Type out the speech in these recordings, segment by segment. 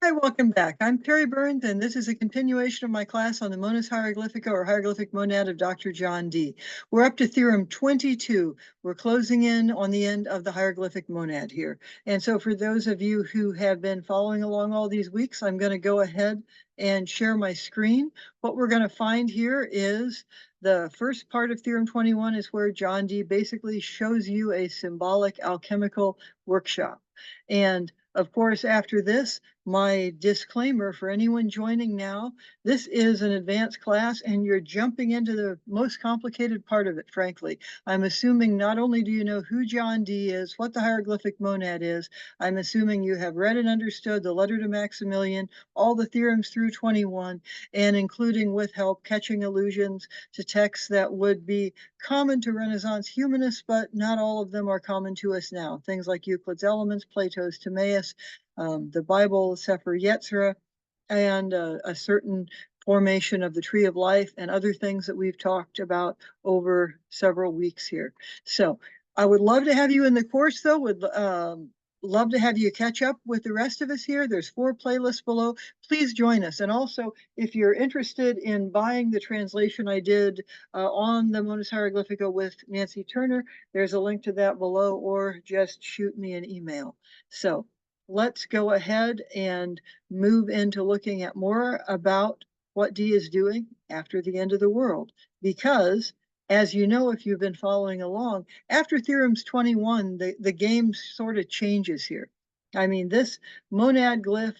Hi, welcome back. I'm Terry Burns, and this is a continuation of my class on the Monas Hieroglyphica or Hieroglyphic Monad of Dr. John D. We're up to Theorem 22. We're closing in on the end of the Hieroglyphic Monad here. And so for those of you who have been following along all these weeks, I'm going to go ahead and share my screen. What we're going to find here is the first part of Theorem 21 is where John D basically shows you a symbolic alchemical workshop. And of course, after this, my disclaimer for anyone joining now, this is an advanced class and you're jumping into the most complicated part of it, frankly. I'm assuming not only do you know who John D is, what the hieroglyphic monad is, I'm assuming you have read and understood the letter to Maximilian, all the theorems through 21, and including with help catching allusions to texts that would be common to Renaissance humanists, but not all of them are common to us now. Things like Euclid's Elements, Plato's Timaeus, the Bible, Sefer Yetzirah, and a certain formation of the tree of life and other things that we've talked about over several weeks here. So I would love to have you in the course, though. Would love to have you catch up with the rest of us here. There's 4 playlists below. Please join us. And also, if you're interested in buying the translation I did on the Monas Hieroglyphica with Nancy Turner, there's a link to that below, or just shoot me an email. So let's go ahead and move into looking at more about what D is doing after the end of the world. Because, as you know, if you've been following along, after Theorems 21, the game sort of changes here. I mean, this monad glyph,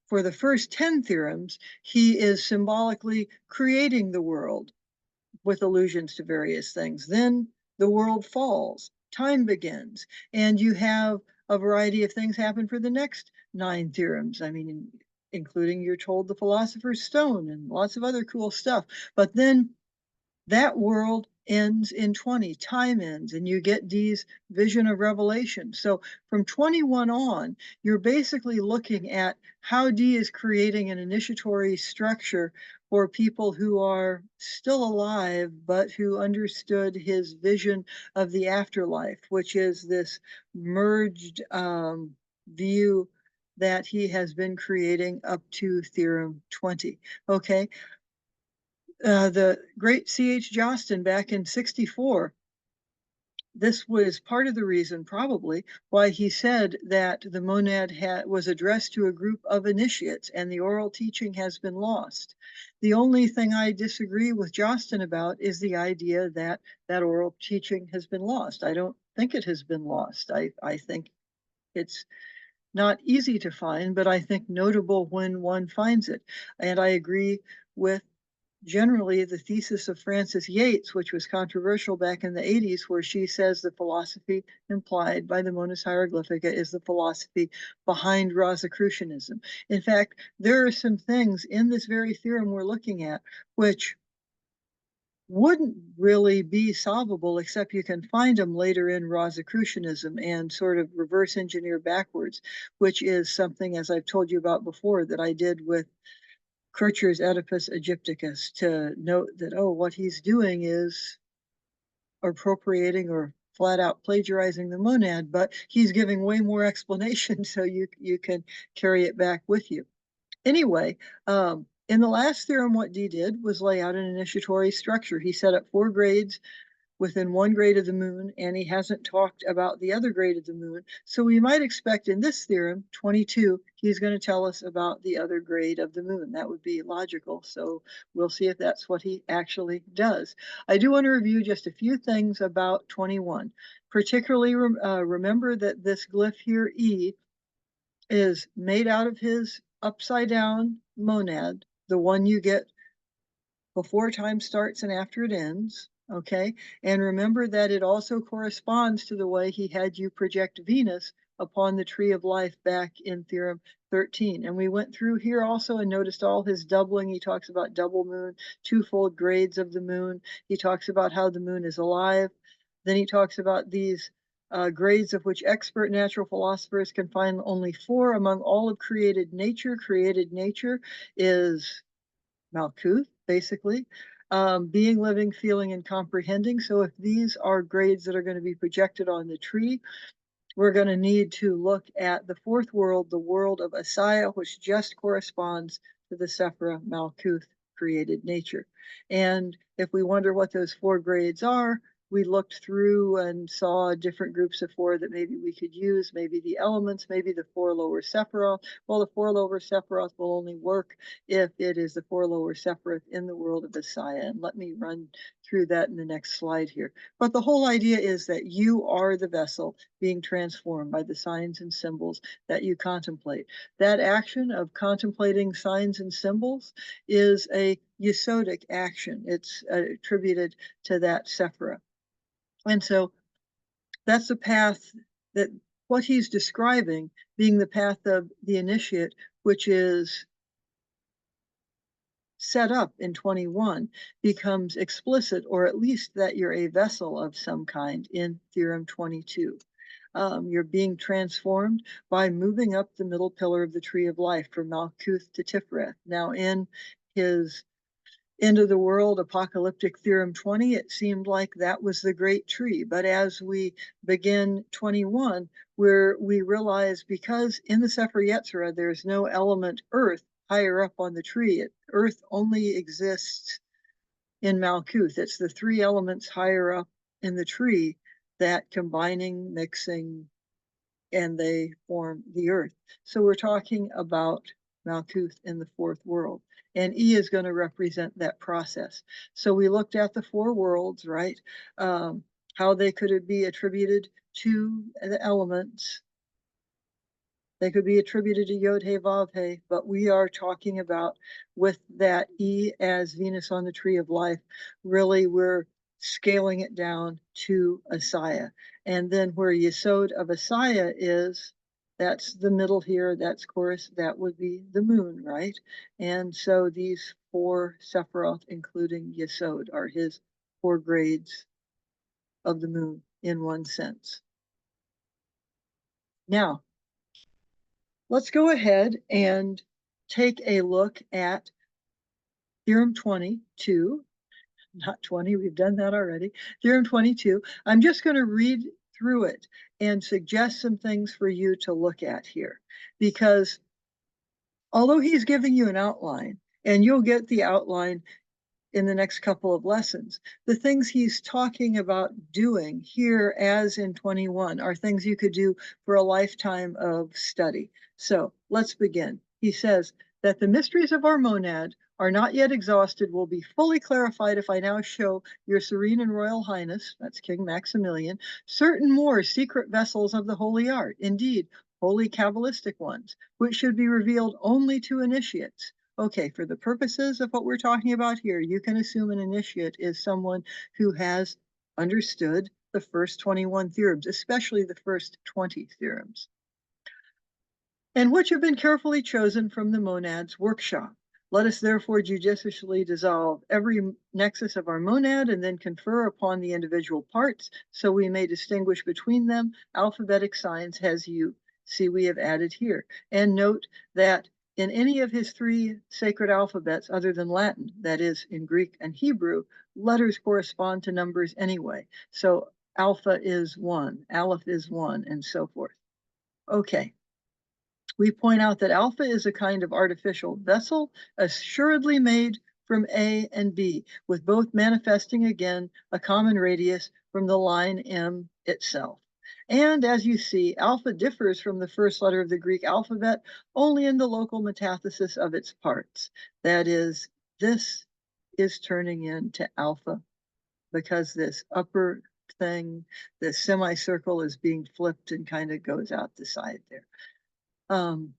for the first 10 theorems, he is symbolically creating the world with allusions to various things. Then the world falls, time begins, and you have a variety of things happen for the next 9 theorems. I mean, including you're told the philosopher's stone and lots of other cool stuff. But then that world ends in 20, time ends, and you get D's vision of revelation. So from 21 on, you're basically looking at how D is creating an initiatory structure for people who are still alive, but who understood his vision of the afterlife, which is this merged view that he has been creating up to Theorem 20. Okay, the great C.H. Jostin back in 64, this was part of the reason probably why he said that the monad was addressed to a group of initiates and the oral teaching has been lost. The only thing I disagree with Jostin about is the idea that that oral teaching has been lost. I don't think it has been lost. I think it's not easy to find, but I think notable when one finds it. And I agree with generally the thesis of Frances Yates, which was controversial back in the 80s, where she says the philosophy implied by the Monas Hieroglyphica is the philosophy behind Rosicrucianism. In fact, there are some things in this very theorem we're looking at which wouldn't really be solvable, except you can find them later in Rosicrucianism and sort of reverse engineer backwards, which is something, as I've told you about before, that I did with Kircher's Oedipus Egypticus, to note that, oh, what he's doing is appropriating or flat out plagiarizing the monad, but he's giving way more explanation so you can carry it back with you. Anyway, in the last theorem, what D did was lay out an initiatory structure. He set up 4 grades within 1 grade of the moon, and he hasn't talked about the other grade of the moon. So we might expect in this theorem, 22, he's going to tell us about the other grade of the moon. That would be logical. So we'll see if that's what he actually does. I do want to review just a few things about 21. Particularly remember that this glyph here, E, is made out of his upside down monad, the one you get before time starts and after it ends. Okay, and remember that it also corresponds to the way he had you project Venus upon the tree of life back in Theorem 13. And we went through here also and noticed all his doubling. He talks about double moon, twofold grades of the moon. He talks about how the moon is alive. Then he talks about these grades of which expert natural philosophers can find only 4 among all of created nature. Created nature is Malkuth, basically. Being, living, feeling, and comprehending. So if these are grades that are going to be projected on the tree, we're going to need to look at the fourth world, the world of Asaya, which just corresponds to the Sephira Malkuth created nature. And if we wonder what those four grades are, we looked through and saw different groups of four that maybe we could use, maybe the elements, maybe the four lower Sephiroth. Well, the four lower Sephiroth will only work if it is the four lower Sephiroth in the world of Asaya. And let me run through that in the next slide here. But the whole idea is that you are the vessel being transformed by the signs and symbols that you contemplate. That action of contemplating signs and symbols is a yesodic action. It's attributed to that Sephira. And so that's the path that what he's describing being the path of the initiate, which is set up in 21, becomes explicit, or at least that you're a vessel of some kind in Theorem 22. You're being transformed by moving up the middle pillar of the tree of life from Malkuth to Tiferet. Now, in his end of the world apocalyptic Theorem 20, it seemed like that was the great tree. But as we begin 21, where we realize because in the Sefer Yetzirah, there's no element earth higher up on the tree. Earth only exists in Malkuth. It's the three elements higher up in the tree that combining, mixing, and they form the earth. So we're talking about Malkuth in the fourth world. And E is going to represent that process. So we looked at the four worlds, right? How they could be attributed to the elements. They could be attributed to Yod He Vav He, but we are talking about with that E as Venus on the tree of life, really we're scaling it down to Asaya. And then where Yesod of Asaya is, that's the middle here, that's chorus, that would be the moon, right? And so these four Sephiroth, including Yesod, are his four grades of the moon in one sense. Now, let's go ahead and take a look at Theorem 22, not 20, we've done that already. Theorem 22, I'm just going to read through it and suggest some things for you to look at here. Because although he's giving you an outline, and you'll get the outline in the next couple of lessons, the things he's talking about doing here as in 21 are things you could do for a lifetime of study. So let's begin. He says that the mysteries of our monad are not yet exhausted, will be fully clarified if I now show your serene and royal highness, that's King Maximilian, certain more secret vessels of the holy art, indeed, holy Kabbalistic ones, which should be revealed only to initiates. Okay, for the purposes of what we're talking about here, you can assume an initiate is someone who has understood the first 21 theorems, especially the first 20 theorems, and which have been carefully chosen from the monad's workshop. Let us therefore judiciously dissolve every nexus of our monad and then confer upon the individual parts so we may distinguish between them. Alphabetic signs has you see we have added here. And note that in any of his three sacred alphabets other than Latin, that is in Greek and Hebrew, letters correspond to numbers anyway. So alpha is 1, aleph is 1, and so forth. Okay. We point out that alpha is a kind of artificial vessel, assuredly made from A and B, with both manifesting again a common radius from the line M itself. And as you see, alpha differs from the first letter of the Greek alphabet only in the local metathesis of its parts. That is, this is turning into alpha because this upper thing, this semicircle is being flipped and kind of goes out the side there. And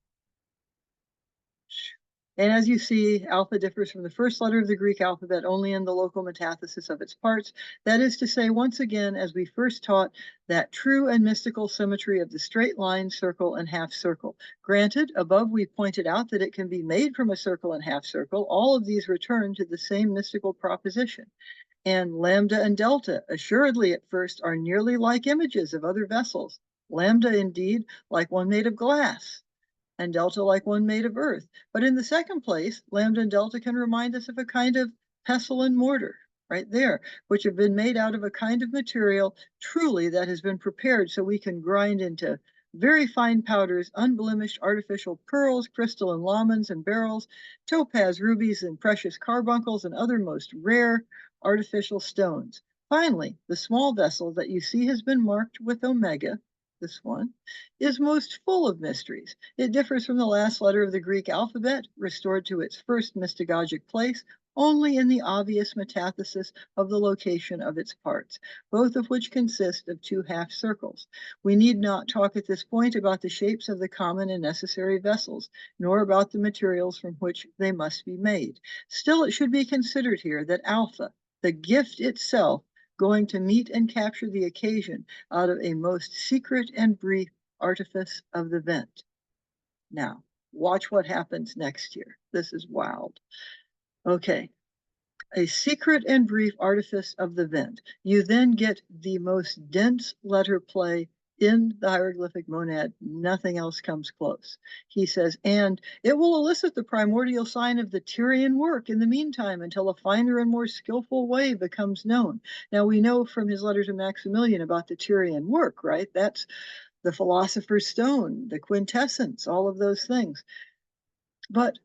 as you see, alpha differs from the first letter of the Greek alphabet only in the local metathesis of its parts. That is to say, once again, as we first taught, that true and mystical symmetry of the straight line, circle, and half circle. Granted, above we pointed out that it can be made from a circle and half circle. All of these return to the same mystical proposition. And lambda and delta, assuredly at first, are nearly like images of other vessels. Lambda, indeed, like one made of glass, and delta like one made of earth. But in the second place, lambda and delta can remind us of a kind of pestle and mortar, right there, which have been made out of a kind of material truly that has been prepared so we can grind into very fine powders, unblemished artificial pearls, crystalline lamans and beryls, topaz, rubies, and precious carbuncles, and other most rare artificial stones. Finally, the small vessel that you see has been marked with omega, this one, is most full of mysteries. It differs from the last letter of the Greek alphabet, restored to its first mystagogic place, only in the obvious metathesis of the location of its parts, both of which consist of two half circles. We need not talk at this point about the shapes of the common and necessary vessels, nor about the materials from which they must be made. Still, it should be considered here that alpha, the gift itself, going to meet and capture the occasion out of a most secret and brief artifice of the vent. Now, watch what happens next here. This is wild. Okay, a secret and brief artifice of the vent. You then get the most dense letter play in the hieroglyphic monad. Nothing else comes close. He says, and it will elicit the primordial sign of the Tyrian work in the meantime until a finer and more skillful way becomes known. Now we know from his letter to Maximilian about the Tyrian work, right? That's the philosopher's stone, the quintessence, all of those things. But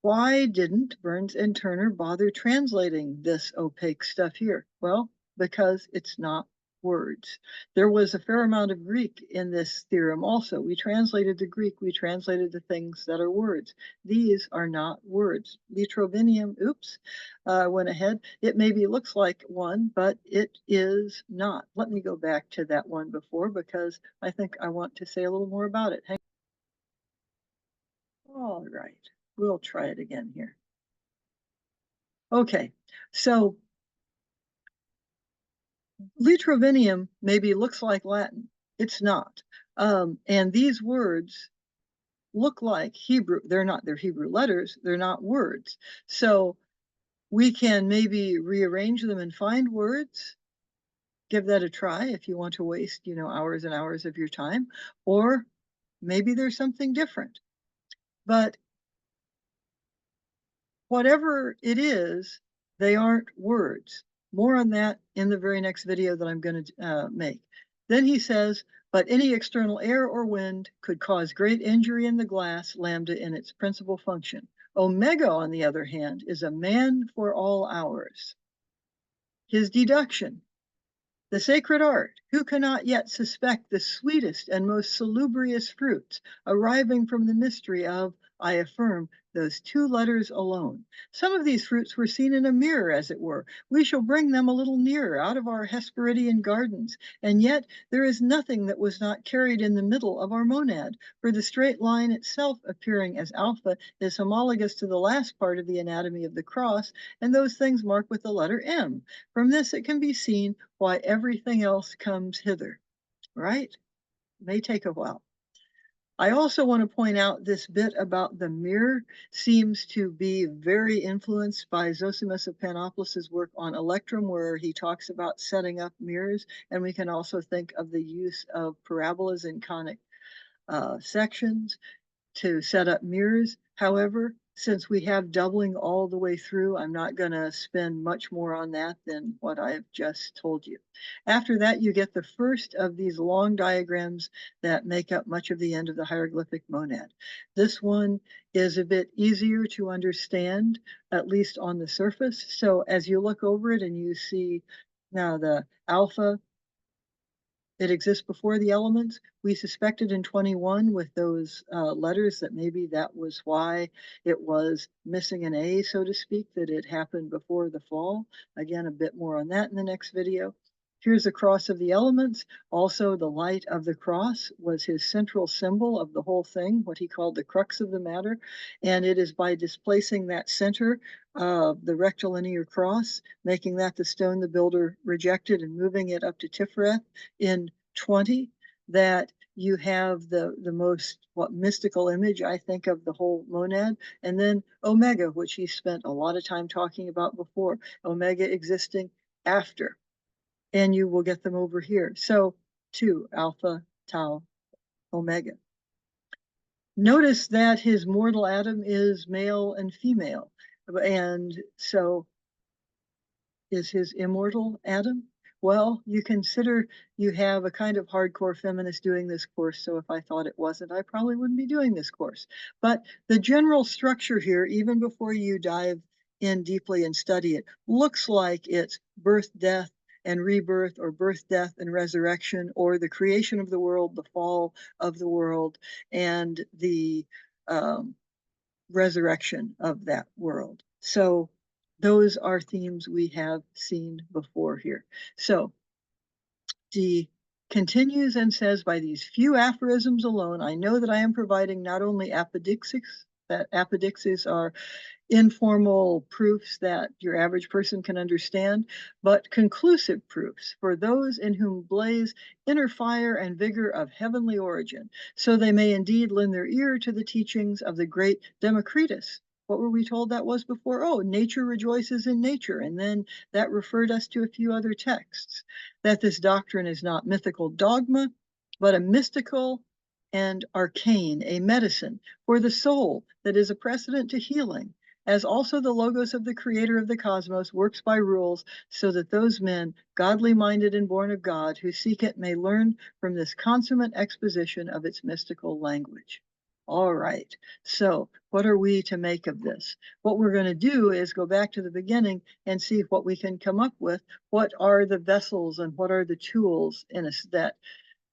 why didn't Burns and Turner bother translating this opaque stuff here? Well, because it's not words. There was a fair amount of Greek in this theorem also. We translated the Greek, we translated the things that are words. These are not words. Litrovinium, oops, went ahead. It maybe looks like one, but it is not. Let me go back to that one before because I think I want to say a little more about it. All right. We'll try it again here. Okay, so Litrovinium maybe looks like Latin. It's not. And these words look like Hebrew. They're not. They're Hebrew letters. They're not words. So we can maybe rearrange them and find words. Give that a try if you want to waste, hours and hours of your time. Or maybe there's something different. But whatever it is, they aren't words. More on that in the very next video that I'm going to make. Then he says, but any external air or wind could cause great injury in the glass, lambda in its principal function. Omega, on the other hand, is a man for all hours. His deduction, the sacred art, who cannot yet suspect the sweetest and most salubrious fruits arriving from the mystery of, I affirm, those two letters alone. Some of these fruits were seen in a mirror, as it were. We shall bring them a little nearer, out of our Hesperidian gardens. And yet there is nothing that was not carried in the middle of our monad, for the straight line itself, appearing as alpha, is homologous to the last part of the anatomy of the cross, and those things marked with the letter M. From this it can be seen why everything else comes hither, right? It may take a while. I also want to point out this bit about the mirror seems to be very influenced by Zosimus of Panopolis's work on electrum, where he talks about setting up mirrors. And we can also think of the use of parabolas in conic sections to set up mirrors. However, since we have doubling all the way through, I'm not going to spend much more on that than what I've just told you. After that, you get the first of these long diagrams that make up much of the end of the hieroglyphic monad. This one is a bit easier to understand, at least on the surface. So as you look over it and you see now the alpha, it exists before the elements. We suspected in 21 with those letters that maybe that was why it was missing an A, so to speak, that it happened before the fall. Again, a bit more on that in the next video. Here's the cross of the elements. Also, the light of the cross was his central symbol of the whole thing, what he called the crux of the matter. And it is by displacing that center of the rectilinear cross, making that the stone the builder rejected and moving it up to Tifereth in 20, that you have the most mystical image, I think, of the whole monad. And then omega, which he spent a lot of time talking about before, omega existing after. And you will get them over here. So 2, alpha, tau, omega. Notice that his mortal atom is male and female. And so is his immortal atom? Well, you consider you have a kind of hardcore feminist doing this course, so if I thought it wasn't, I probably wouldn't be doing this course. But the general structure here, even before you dive in deeply and study it, looks like it's birth, death, and rebirth, or birth, death, and resurrection, or the creation of the world, the fall of the world, and the resurrection of that world. So those are themes we have seen before here. So D continues and says, by these few aphorisms alone, I know that I am providing not only apodictics, that apodictics are informal proofs that your average person can understand, but conclusive proofs for those in whom blaze inner fire and vigor of heavenly origin, so they may indeed lend their ear to the teachings of the great Democritus. What were we told that was before? Oh, nature rejoices in nature. And then that referred us to a few other texts, that this doctrine is not mythical dogma, but a mystical and arcane, a medicine for the soul that is a precedent to healing, as also the logos of the creator of the cosmos works by rules, so that those men, godly minded and born of God, who seek it may learn from this consummate exposition of its mystical language. All right, so what are we to make of this? What we're going to do is go back to the beginning and see what we can come up with. What are the vessels and what are the tools in us that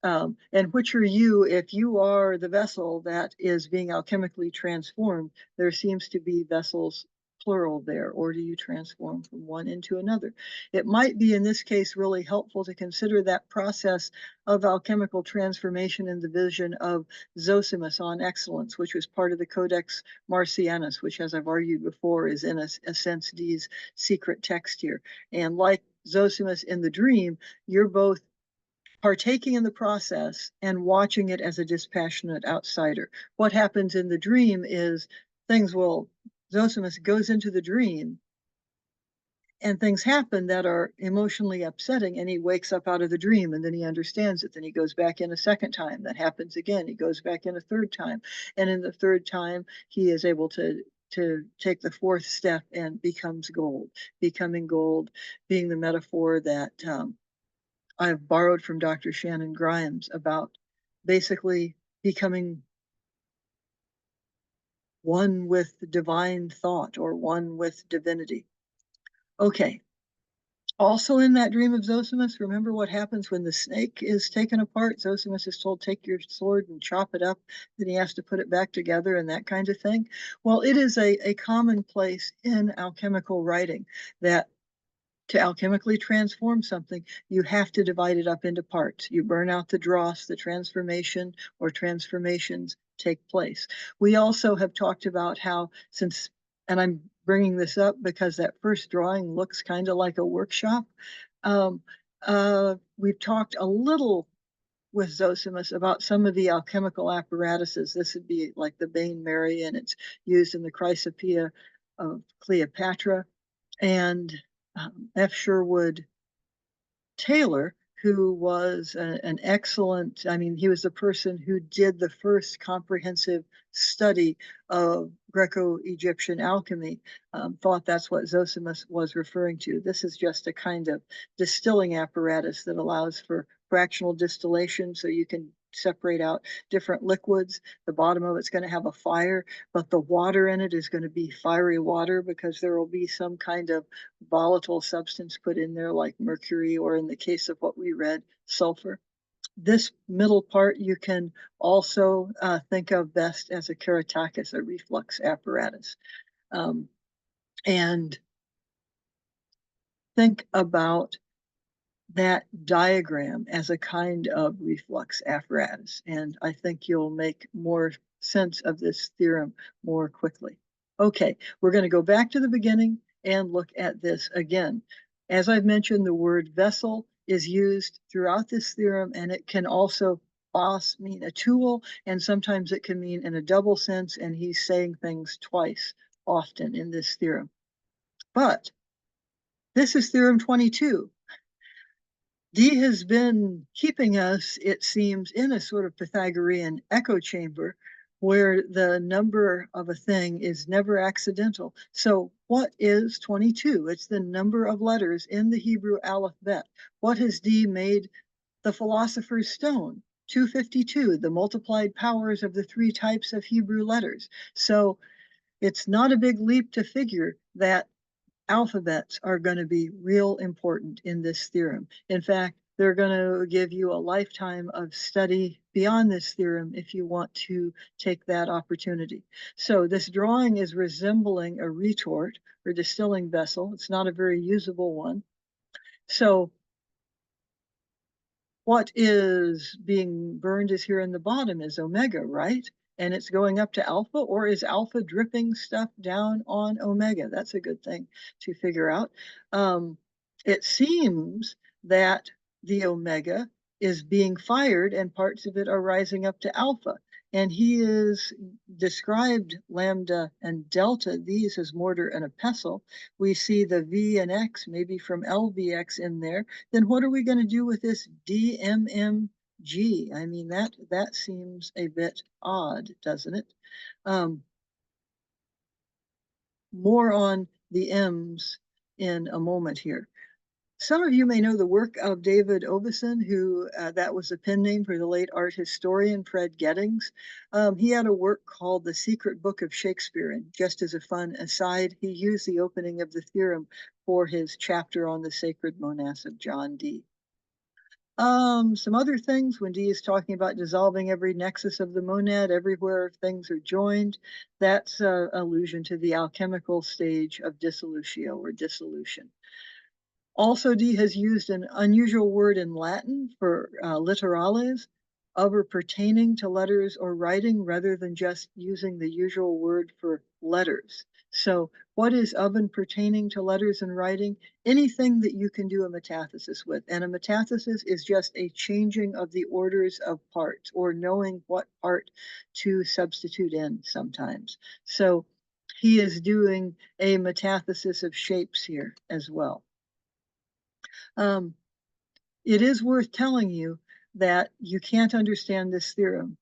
and which are you if you are the vessel that is being alchemically transformed? There seems to be vessels plural there, or do you transform from one into another? It might be in this case really helpful to consider that process of alchemical transformation in the vision of Zosimus on excellence, which was part of the Codex Marcianus, which, as I've argued before, is in a sense D's secret text here. And like Zosimus in the dream, you're both partaking in the process and watching it as a dispassionate outsider. What happens in the dream is Zosimus goes into the dream and things happen that are emotionally upsetting, and he wakes up out of the dream and then he understands it. Then he goes back in a second time. That happens again. He goes back in a third time. And in the third time, he is able to take the fourth step and becomes gold, becoming gold being the metaphor that I've borrowed from Dr. Shannon Grimes about basically becoming one with divine thought or one with divinity. Okay. Also in that dream of Zosimus, remember what happens when the snake is taken apart? Zosimus is told, take your sword and chop it up. Then he has to put it back together and that kind of thing. Well, it is a commonplace in alchemical writing that to alchemically transform something, you have to divide it up into parts. You burn out the dross, the transformation or transformations take place. We also have talked about how and I'm bringing this up because that first drawing looks kind of like a workshop. We've talked a little with Zosimus about some of the alchemical apparatuses. This would be like the Bain Mary, and it's used in the Chrysopoeia of Cleopatra. And F. Sherwood Taylor, who was an excellent, I mean, he was the person who did the first comprehensive study of Greco-Egyptian alchemy, thought that's what Zosimus was referring to. This is just a kind of distilling apparatus that allows for fractional distillation, so you can separate out different liquids. The bottom of it's going to have a fire, but the water in it is going to be fiery water because there will be some kind of volatile substance put in there like mercury, or in the case of what we read, sulfur. This middle part you can also think of best as a keratakis, a reflux apparatus. And think about that diagram as a kind of reflux apparatus. And I think you'll make more sense of this theorem more quickly. Okay, we're going to go back to the beginning and look at this again. As I've mentioned, the word vessel is used throughout this theorem, and it can also mean a tool, and sometimes it can mean in a double sense, and he's saying things twice often in this theorem. But this is theorem 22. D has been keeping us, it seems, in a sort of Pythagorean echo chamber where the number of a thing is never accidental. So what is 22? It's the number of letters in the Hebrew alphabet. What has D made the philosopher's stone? 252, the multiplied powers of the three types of Hebrew letters. So it's not a big leap to figure that alphabets are going to be real important in this theorem. In fact, they're going to give you a lifetime of study beyond this theorem if you want to take that opportunity. So this drawing is resembling a retort or distilling vessel. It's not a very usable one. So what is being burned is here in the bottom is omega, right? And it's going up to alpha, or is alpha dripping stuff down on omega? That's a good thing to figure out. It seems that the omega is being fired and parts of it are rising up to alpha. And he is described lambda and delta, these as mortar and a pestle. We see the V and X, maybe from LVX in there. Then what are we going to do with this DMMG? I mean, that seems a bit odd, doesn't it? More on the M's in a moment here. Some of you may know the work of David Oveson, who that was a pen name for the late art historian Fred Gettings. He had a work called The Secret Book of Shakespeare, and just as a fun aside, he used the opening of the theorem for his chapter on the sacred monas of John Dee. Some other things, when Dee is talking about dissolving every nexus of the monad, everywhere things are joined, that's an allusion to the alchemical stage of dissolution or dissolution. Also, Dee has used an unusual word in Latin for literales, of or pertaining to letters or writing, rather than just using the usual word for letters. So what is of and pertaining to letters and writing? Anything that you can do a metathesis with. And a metathesis is just a changing of the orders of parts, or knowing what part to substitute in sometimes. So he is doing a metathesis of shapes here as well. It is worth telling you that you can't understand this theorem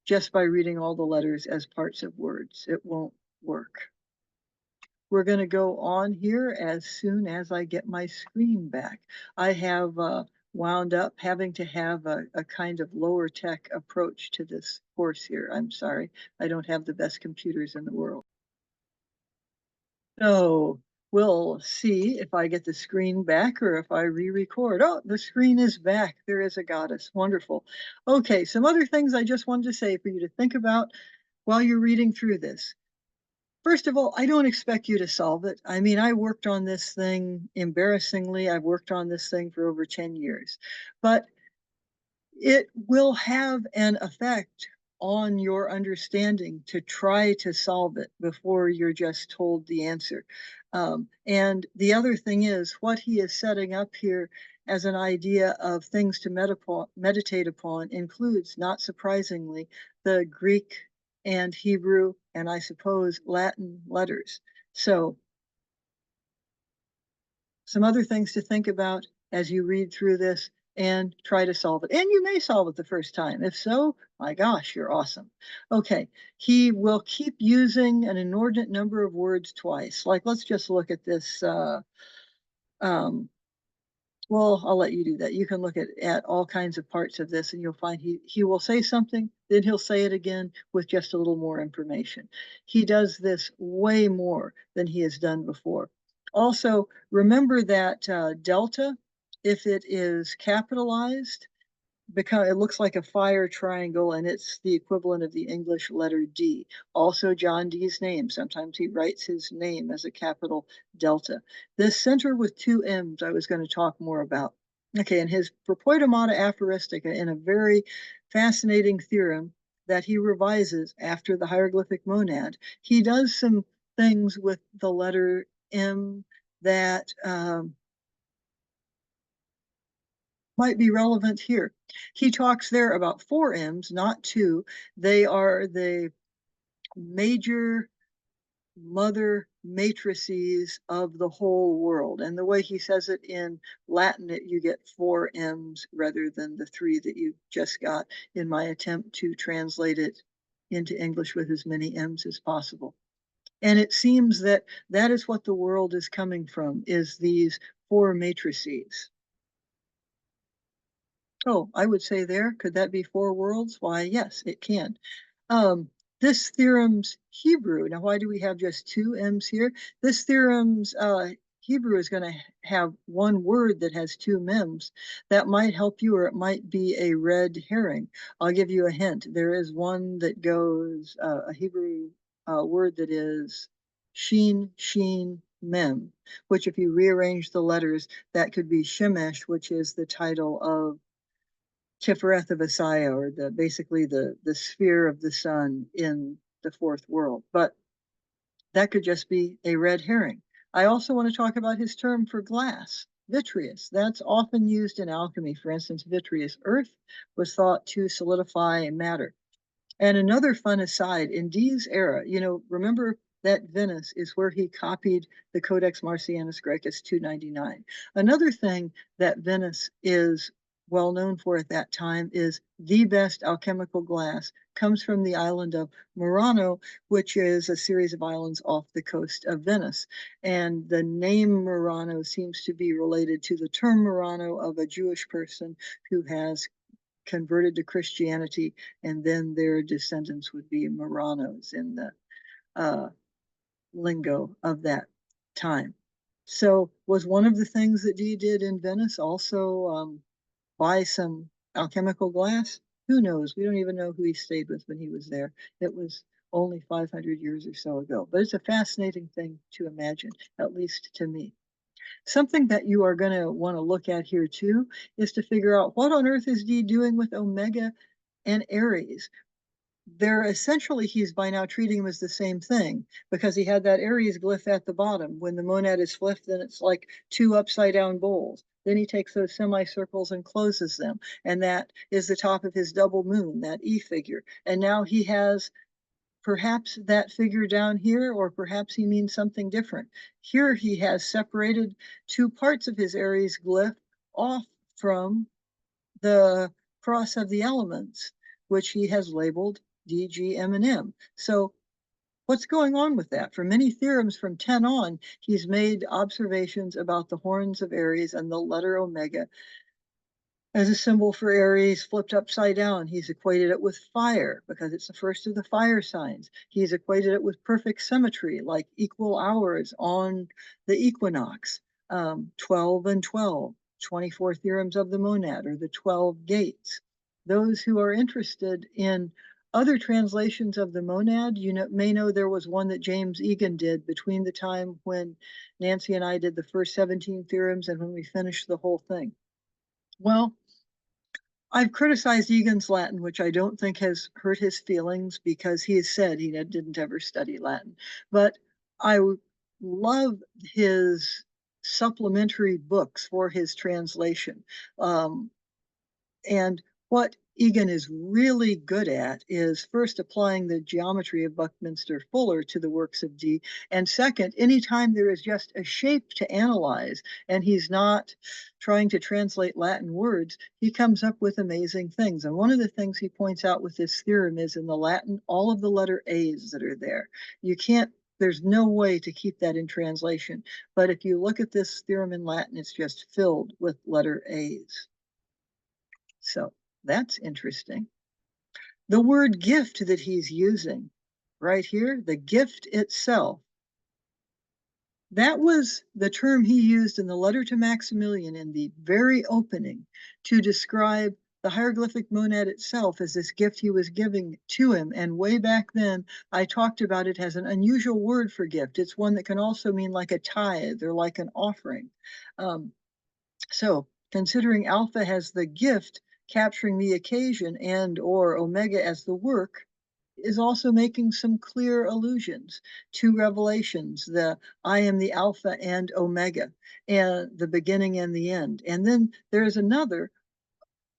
just by reading all the letters as parts of words. It won't work. We're going to go on here as soon as I get my screen back. I have wound up having to have a kind of lower tech approach to this course here. I'm sorry, I don't have the best computers in the world. So we'll see if I get the screen back or if I re-record. Oh, the screen is back. There is a goddess. Wonderful. Okay, some other things I just wanted to say for you to think about while you're reading through this. First of all, I don't expect you to solve it. I mean, I worked on this thing embarrassingly. I've worked on this thing for over 10 years. But it will have an effect on your understanding to try to solve it before you're just told the answer. And the other thing is, what he is setting up here as an idea of things to meditate upon includes, not surprisingly, the Greek and Hebrew, and I suppose Latin letters. So some other things to think about as you read through this and try to solve it. And you may solve it the first time. If so, my gosh, you're awesome. Okay, he will keep using an inordinate number of words twice. Like, let's just look at this. Well, I'll let you do that. You can look at all kinds of parts of this and you'll find he will say something, then he'll say it again with just a little more information. He does this way more than he has done before. Also, remember that delta, if it is capitalized, because it looks like a fire triangle and it's the equivalent of the English letter D. Also, John Dee's name. Sometimes he writes his name as a capital delta. This center with two M's I was going to talk more about. Okay, and his Propoidomata Aphoristica, in a very fascinating theorem that he revises after the hieroglyphic monad, he does some things with the letter M that might be relevant here. He talks there about four M's, not two. They are the major mother matrices of the whole world. And the way he says it in Latin, you get four M's rather than the three that you just got in my attempt to translate it into English with as many M's as possible. And it seems that that is what the world is coming from, is these four matrices. Oh, I would say there, could that be four worlds? Why, yes, it can. Um, this theorem's Hebrew, now why do we have just two M's here? This theorem's Hebrew is going to have one word that has two mems. That might help you, or it might be a red herring. I'll give you a hint. There is one that goes, a Hebrew word that is sheen, sheen, mem, which if you rearrange the letters, that could be Shemesh, which is the title of Tifereth of Asaya, or basically the sphere of the sun in the fourth world. But that could just be a red herring. I also want to talk about his term for glass, vitreous. That's often used in alchemy. For instance, vitreous earth was thought to solidify matter. And another fun aside, in Dee's era, remember that Venice is where he copied the Codex Marcianus Graecus 299. Another thing that Venice is well known for at that time is the best alchemical glass comes from the island of Murano, which is a series of islands off the coast of Venice. And the name Murano seems to be related to the term Murano of a Jewish person who has converted to Christianity, and then their descendants would be Muranos in the lingo of that time. So was one of the things that Dee did in Venice also buy some alchemical glass? Who knows? We don't even know who he stayed with when he was there. It was only 500 years or so ago, but it's a fascinating thing to imagine, at least to me. Something that you are going to want to look at here too is to figure out what on earth is Dee doing with Omega and Aries. They're essentially, he's by now treating them as the same thing, because he had that Aries glyph at the bottom. When the monad is flipped, then it's like two upside down bowls. Then he takes those semicircles and closes them. And that is the top of his double moon, that E figure. And now he has perhaps that figure down here, or perhaps he means something different. Here he has separated two parts of his Aries glyph off from the cross of the elements, which he has labeled D, G, M, and M. So what's going on with that? For many theorems from 10 on, he's made observations about the horns of Aries and the letter Omega as a symbol for Aries flipped upside down. He's equated it with fire because it's the first of the fire signs. He's equated it with perfect symmetry, like equal hours on the equinox, 12 and 12, 24 theorems of the monad, or the 12 gates. Those who are interested in other translations of the monad, may know there was one that James Egan did between the time when Nancy and I did the first 17 theorems and when we finished the whole thing. Well, I've criticized Egan's Latin, which I don't think has hurt his feelings, because he has said he didn't ever study Latin. But I love his supplementary books for his translation. And what Egan is really good at is first applying the geometry of Buckminster Fuller to the works of Dee, and second, anytime there is just a shape to analyze and he's not trying to translate Latin words, he comes up with amazing things. And one of the things he points out with this theorem is in the Latin, all of the letter A's that are there. There's no way to keep that in translation. But if you look at this theorem in Latin, it's just filled with letter A's. So that's interesting. The word gift that he's using right here, the gift itself, that was the term he used in the letter to Maximilian in the very opening to describe the hieroglyphic monad itself as this gift he was giving to him. And way back then, I talked about it as an unusual word for gift. It's one that can also mean like a tithe or like an offering. So considering alpha has the gift, capturing the occasion, and or omega as the work, is also making some clear allusions to revelations, the I am the alpha and omega, and the beginning and the end. And then there's another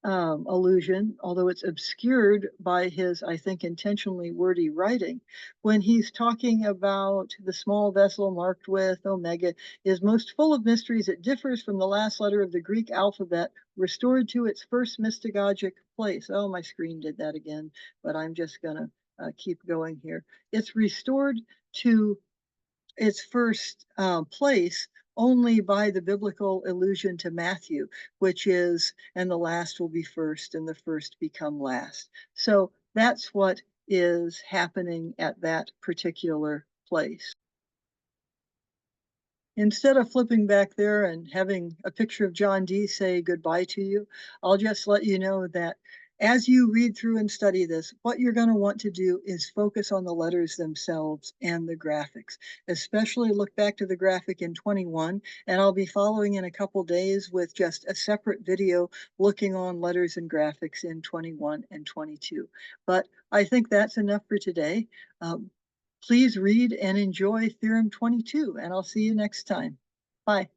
allusion, although it's obscured by his, I think, intentionally wordy writing, when he's talking about the small vessel marked with omega is most full of mysteries. It differs from the last letter of the Greek alphabet, restored to its first mystagogic place. Oh, my screen did that again, but I'm just going to keep going here. It's restored to its first place only by the biblical allusion to Matthew, which is, and the last will be first, and the first become last. So that's what is happening at that particular place. Instead of flipping back there and having a picture of John Dee say goodbye to you, I'll just let you know that as you read through and study this, what you're going to want to do is focus on the letters themselves and the graphics. Especially look back to the graphic in 21, and I'll be following in a couple days with just a separate video looking on letters and graphics in 21 and 22. But I think that's enough for today. Please read and enjoy Theorem 22, and I'll see you next time. Bye.